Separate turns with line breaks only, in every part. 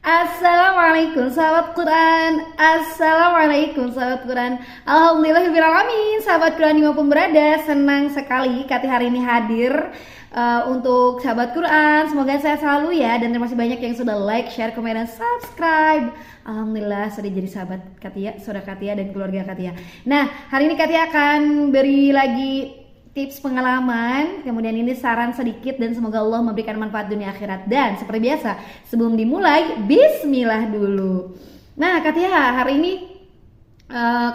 Assalamualaikum sahabat Quran. Assalamualaikum sahabat Quran. Alhamdulillahirrahmanirrahim. Sahabat Quran dimanapun berada, senang sekali Kati hari ini hadir untuk sahabat Quran. Semoga saya selalu ya, dan terima kasih banyak yang sudah like, share, komen, dan subscribe. Alhamdulillah sudah jadi sahabat Katia, saudara Katia, dan keluarga Katia. Nah, hari ini Katia akan beri lagi tips pengalaman, kemudian ini saran sedikit, dan semoga Allah memberikan manfaat dunia akhirat. Dan seperti biasa, sebelum dimulai, bismillah dulu. Nah, Katia hari ini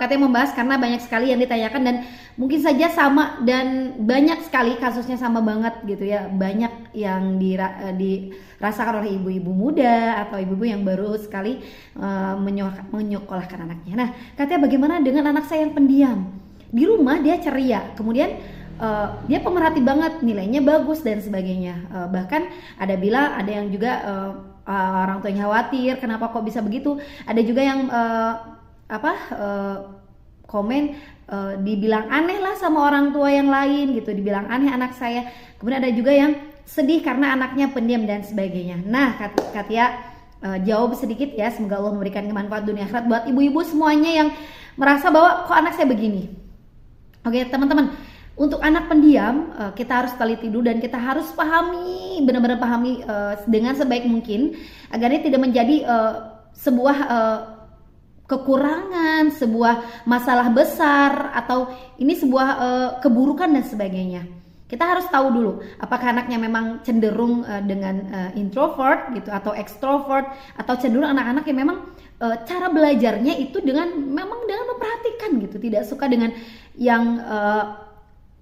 Katia membahas karena banyak sekali yang ditanyakan, dan mungkin saja sama, dan banyak sekali kasusnya sama banget gitu ya. Banyak yang dirasakan oleh ibu-ibu muda atau ibu-ibu yang baru sekali menyekolahkan anaknya. Nah, Katia bagaimana dengan anak saya yang pendiam? Di rumah dia ceria, kemudian dia pemerhati banget, nilainya bagus dan sebagainya. Bahkan ada yang juga orang tuanya khawatir kenapa kok bisa begitu. Ada juga yang komen dibilang aneh lah sama orang tua yang lain gitu, dibilang aneh anak saya. Kemudian ada juga yang sedih karena anaknya pendiam dan sebagainya. Nah, Katia jawab sedikit ya, semoga Allah memberikan manfaat dunia akhirat buat ibu-ibu semuanya yang merasa bahwa kok anak saya begini. Oke teman-teman, untuk anak pendiam kita harus teliti dulu, dan kita harus pahami, benar-benar pahami dengan sebaik mungkin agar ini tidak menjadi sebuah kekurangan, sebuah masalah besar, atau ini sebuah keburukan dan sebagainya. Kita harus tahu dulu apakah anaknya memang cenderung dengan introvert gitu, atau extrovert, atau cenderung anak-anak yang memang cara belajarnya itu dengan memperhatikan gitu, tidak suka dengan yang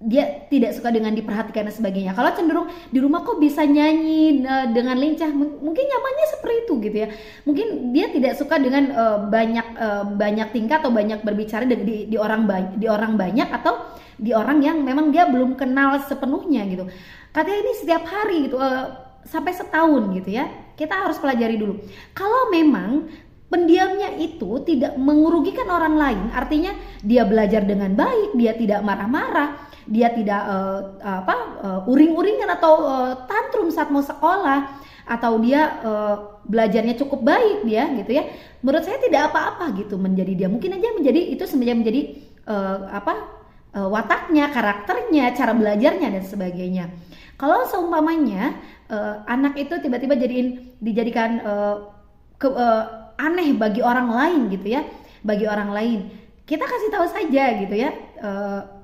dia tidak suka dengan diperhatikan dan sebagainya. Kalau cenderung di rumah kok bisa nyanyi dengan lincah, mungkin nyamannya seperti itu gitu ya. Mungkin dia tidak suka dengan banyak tingkah atau banyak berbicara di orang banyak, atau di orang yang memang dia belum kenal sepenuhnya gitu. Katanya ini setiap hari gitu sampai setahun gitu ya. Kita harus pelajari dulu. Kalau memang pendiamnya itu tidak merugikan orang lain, artinya dia belajar dengan baik, dia tidak marah-marah, dia tidak uring-uringan atau tantrum saat mau sekolah, atau dia belajarnya cukup baik dia gitu ya. Menurut saya tidak apa-apa gitu menjadi dia. Mungkin aja itu sebenarnya menjadi wataknya, karakternya, cara belajarnya dan sebagainya. Kalau seumpamanya anak itu tiba-tiba dijadikan aneh bagi orang lain gitu ya, bagi orang lain, kita kasih tahu saja gitu ya,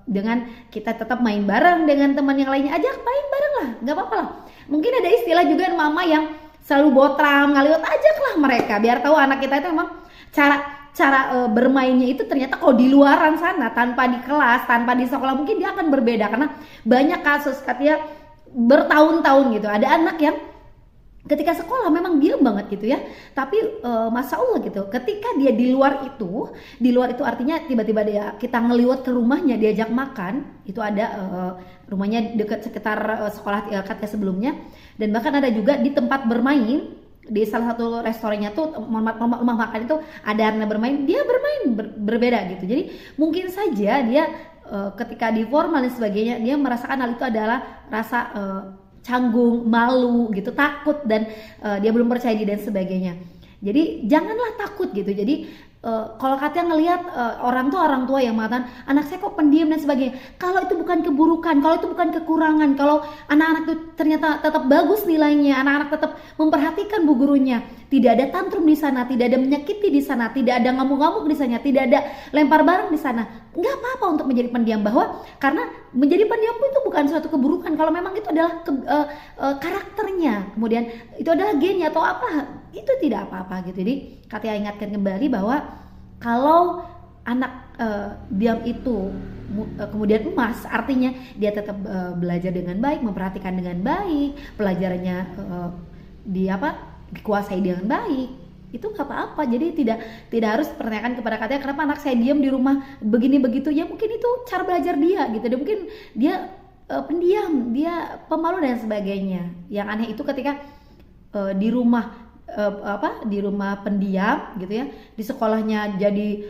dengan kita tetap main bareng dengan teman yang lainnya, ajak main bareng lah, nggak apa-apa lah. Mungkin ada istilah juga mama yang selalu botram, ngaliwat, ajaklah mereka biar tahu anak kita itu memang cara bermainnya itu ternyata kalau di luaran sana, tanpa di kelas, tanpa di sekolah, mungkin dia akan berbeda. Karena banyak kasus katanya bertahun-tahun gitu, ada anak yang ketika sekolah memang diam banget gitu ya, tapi masya Allah gitu, ketika dia di luar itu artinya tiba-tiba kita ngeliwat ke rumahnya, diajak makan, itu ada rumahnya dekat sekitar sekolah Katia sebelumnya, dan bahkan ada juga di tempat bermain, di salah satu restorannya tuh rumah makan itu ada arena bermain, dia bermain berbeda gitu. Jadi mungkin saja dia ketika di formal dan sebagainya, dia merasakan hal itu adalah rasa canggung, malu gitu, takut, dan dia belum percaya diri dan sebagainya. Jadi janganlah takut gitu. Jadi kalau Katia ngelihat orang tua yang mengatakan anak saya kok pendiam dan sebagainya, kalau itu bukan keburukan, kalau itu bukan kekurangan, kalau anak-anak itu ternyata tetap bagus nilainya, anak-anak tetap memperhatikan bu gurunya, tidak ada tantrum di sana, tidak ada menyakiti di sana, tidak ada ngamuk-ngamuk di sana, tidak ada lempar barang di sana, nggak apa-apa untuk menjadi pendiam. Bahwa karena menjadi pendiam itu bukan suatu keburukan, kalau memang itu adalah karakternya, kemudian itu adalah gennya atau apa, itu tidak apa-apa gitu. Jadi Katia ingatkan kembali bahwa kalau anak diam itu kemudian emas, artinya dia tetap belajar dengan baik, memperhatikan dengan baik, pelajarannya dikuasai dengan baik, itu nggak apa-apa. Jadi tidak harus pertanyakan kepada Katia kenapa anak saya diam di rumah begini begitu, ya mungkin itu cara belajar dia gitu, dan mungkin dia pendiam, dia pemalu dan sebagainya. Yang aneh itu ketika di rumah pendiam gitu ya, di sekolahnya jadi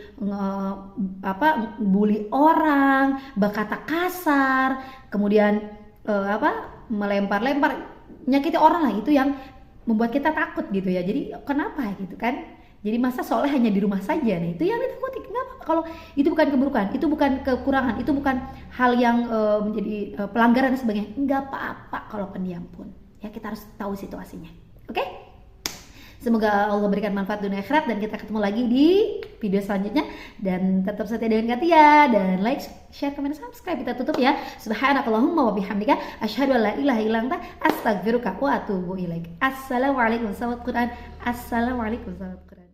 bully orang, berkata kasar, kemudian melempar-lempar, nyakiti orang lah. Itu yang membuat kita takut gitu ya. Jadi kenapa gitu kan? Jadi masa soleh hanya di rumah saja? Nah itu yang ditakuti. Nggak apa-apa kalau itu bukan keburukan, itu bukan kekurangan, itu bukan hal yang menjadi pelanggaran dan sebagainya. Nggak apa-apa kalau pendiam pun. Ya kita harus tahu situasinya. Oke? Semoga Allah berikan manfaat dunia akhirat dan kita ketemu lagi di video selanjutnya. Dan tetap setia dengan Katia dan like, share, komen, subscribe. Kita tutup ya. Subhanakallahumma wa bihamdika asyhadu an la ilaha illa anta astaghfiruka wa atubu ilaik. Assalamualaikum warahmatullahi wabarakatuh. Assalamualaikum warahmatullahi wabarakatuh.